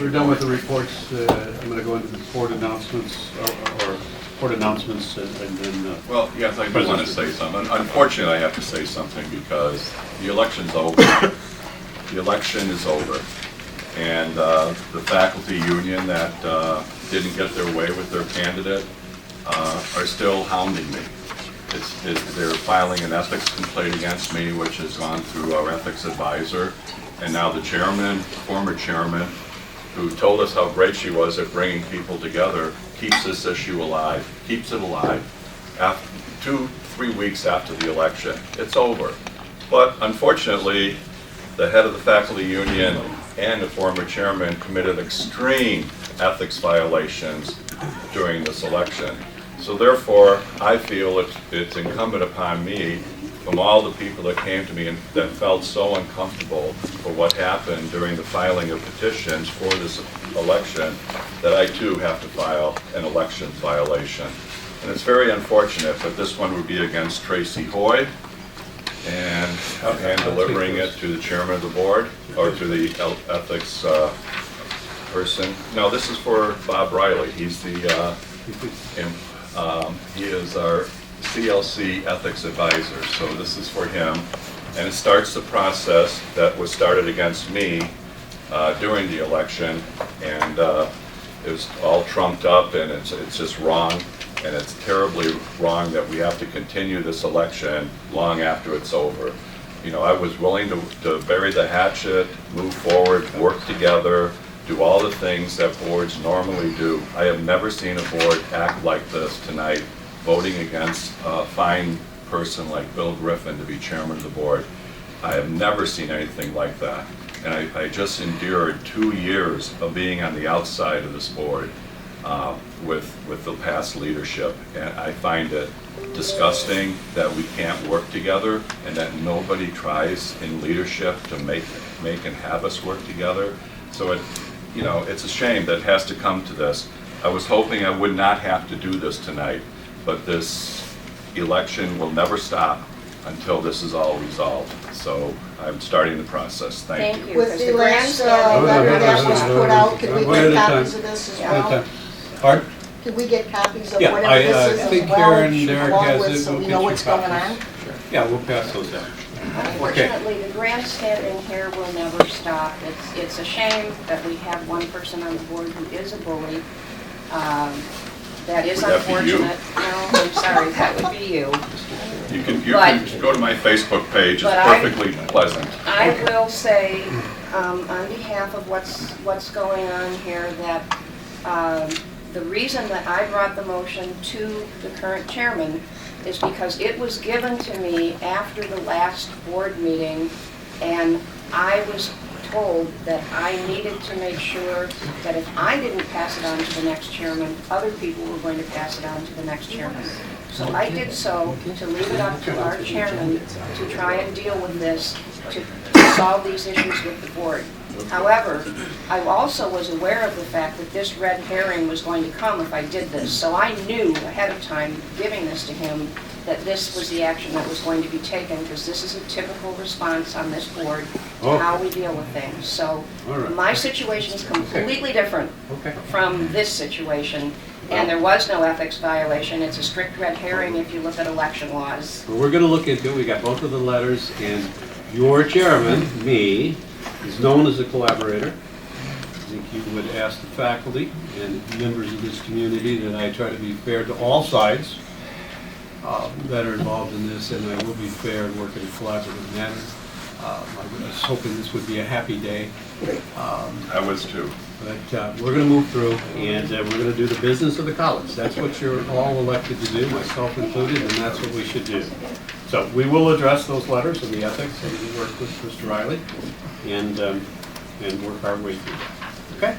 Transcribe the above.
we're done with the reports. I'm going to go into the board announcements, or board announcements, and then... Well, yes, I do want to say something. Unfortunately, I have to say something because the election's over. The election is over. And the faculty union that didn't get their way with their candidate are still hounding me. They're filing an ethics complaint against me, which has gone through our ethics advisor. And now the chairman, former chairman, who told us how great she was at bringing people together, keeps this issue alive, keeps it alive. After 2-3 weeks after the election, it's over. But unfortunately, the head of the faculty union and the former chairman committed extreme ethics violations during this election. So therefore, I feel it's incumbent upon me, from all the people that came to me and that felt so uncomfortable for what happened during the filing of petitions for this election, that I too have to file an election violation. And it's very unfortunate, but this one would be against Tracy Hoy, and delivering it to the chairman of the board, or to the ethics person. No, this is for Bob Riley. He's the, he is our CLC ethics advisor, so this is for him. And it starts the process that was started against me during the election, and it was all trumped up, and it's just wrong, and it's terribly wrong that we have to continue this election long after it's over. You know, I was willing to bury the hatchet, move forward, work together, do all the things that boards normally do. I have never seen a board act like this tonight, voting against a fine person like Bill Griffin to be chairman of the board. I have never seen anything like that. And I just endured 2 years of being on the outside of this board with the past leadership. And I find it disgusting that we can't work together, and that nobody tries in leadership to make and have us work together. So you know, it's a shame that it has to come to this. I was hoping I would not have to do this tonight, but this election will never stop until this is all resolved. So I'm starting the process. Thank you. With the last letter that was put out, can we get copies of this as well? Pardon? Can we get copies of Yeah, whatever this is I think as well, Karen Derek along has with, it. so We'll we get know you what's going on? copies. Yeah, we'll pass those out. Unfortunately, the grandstanding here will never stop. It's a shame that we have one person on the board who is a bully. That is Would that be you? unfortunate. No, I'm sorry, that would be you. You can go to my Facebook page. It's perfectly pleasant. I will say, on behalf of what's going on here, that the reason that I brought the motion to the current chairman is because it was given to me after the last board meeting, and I was told that I needed to make sure that if I didn't pass it on to the next chairman, other people were going to pass it on to the next chairman. So I did so to leave it up to our chairman to try and deal with this, to solve these issues with the board. However, I also was aware of the fact that this red herring was going to come if I did this. So I knew ahead of time, giving this to him, that this was the action that was going to be taken, because this is a typical response on this board to how we deal with things. So my situation is completely different from this situation, and there was no ethics violation. It's a strict red herring if you look at election laws. Well, we're going to look into it. We got both of the letters, and your chairman, me, is known as a collaborator. I think you would ask the faculty and members of this community that I try to be fair to all sides that are involved in this, and I will be fair and work in a collaborative manner. I was hoping this would be a happy day. I was too. But we're going to move through, and we're going to do the business of the college. That's what you're all elected to do, myself included, and that's what we should do. So we will address those letters and the ethics, and we'll work with Mr. Riley, and work our way through that. Okay?